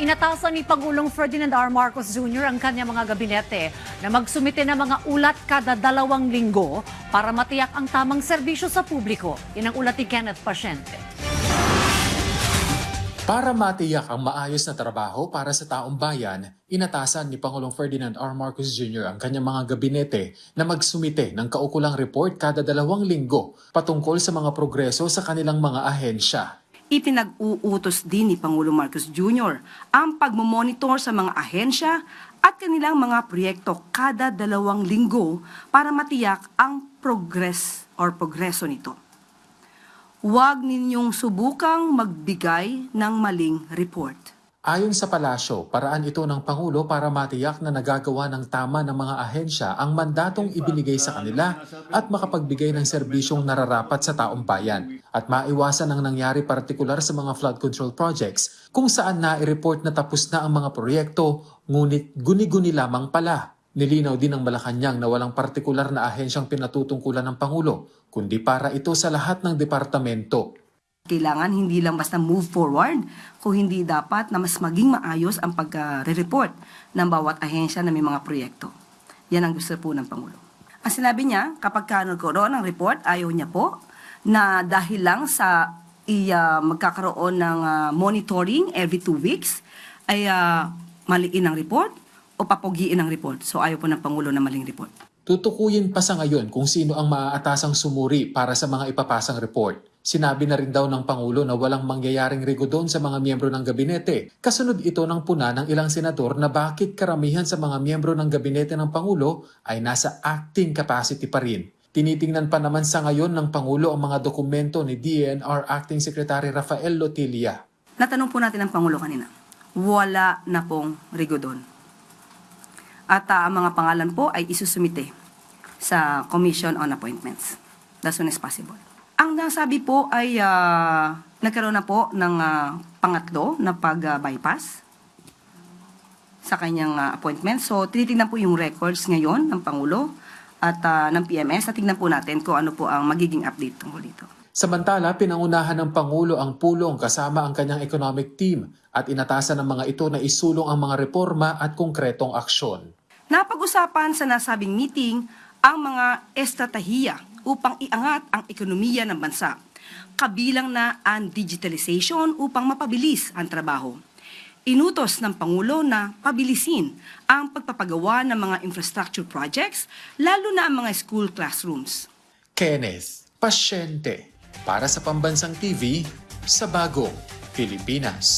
Inatasan ni Pangulong Ferdinand R. Marcos Jr. ang kanyang mga gabinete na magsumite ng mga ulat kada 2 linggo para matiyak ang tamang serbisyo sa publiko. Yan ang ulat ni Kenneth Pasyente. Para matiyak ang maayos na trabaho para sa taong bayan, inatasan ni Pangulong Ferdinand R. Marcos Jr. ang kanyang mga gabinete na magsumite ng kaukulang report kada 2 linggo patungkol sa mga progreso sa kanilang mga ahensya. Ipinag-uutos din ni Pangulong Marcos Jr. ang pagmomonitor sa mga ahensya at kanilang mga proyekto kada 2 linggo para matiyak ang progreso nito. Huwag ninyong subukang magbigay ng maling report. Ayon sa palasyo, paraan ito ng Pangulo para matiyak na nagagawa ng tama ng mga ahensya ang mandatong ibinigay sa kanila at makapagbigay ng serbisyong nararapat sa taong bayan at maiwasan ang nangyari partikular sa mga flood control projects kung saan nai-report na tapos na ang mga proyekto ngunit guni-guni lamang pala. Nilinaw din ng Malacanang na walang partikular na ahensyang pinatutungkulan ng Pangulo kundi para ito sa lahat ng departamento. Kailangan hindi lang basta move forward, kung hindi dapat na mas maging maayos ang pagre-report ng bawat ahensya na may mga proyekto. Yan ang gusto po ng Pangulo. Ang sinabi niya, kapag nagkaroon ng report, ayaw niya po na dahil lang sa magkakaroon ng monitoring every 2 weeks, ay maliin ang report o papugiin ang report. So ayaw po ng Pangulo na maling report. Tutukuyin pa sa ngayon kung sino ang maaatasang sumuri para sa mga ipapasang report. Sinabi na rin daw ng Pangulo na walang mangyayaring rigodon sa mga miyembro ng gabinete. Kasunod ito ng puna ng ilang senador na bakit karamihan sa mga miyembro ng gabinete ng Pangulo ay nasa acting capacity pa rin. Tinitingnan pa naman sa ngayon ng Pangulo ang mga dokumento ni DENR Acting Secretary Rafael Lotilla. Natanong po natin ang Pangulo kanina. Wala na pong rigodon. At ang mga pangalan po ay isusumite sa Commission on Appointments as soon as possible. Ang nasabi po ay nagkaroon na po ng pangatlo na pag-bypass sa kanyang appointment. So, tinitingnan po yung records ngayon ng Pangulo at ng PMS at tingnan po natin kung ano po ang magiging update tungkol dito. Samantala, pinangunahan ng Pangulo ang pulong kasama ang kanyang economic team at inatasan ng mga ito na isulong ang mga reforma at konkretong aksyon. Napag-usapan sa nasabing meeting ang mga estratehiya upang iangat ang ekonomiya ng bansa. Kabilang na ang digitalization upang mapabilis ang trabaho. Inutos ng Pangulo na pabilisin ang pagpapagawa ng mga infrastructure projects, lalo na ang mga school classrooms. Kenneth Pasyente para sa Pambansang TV sa Bagong Pilipinas.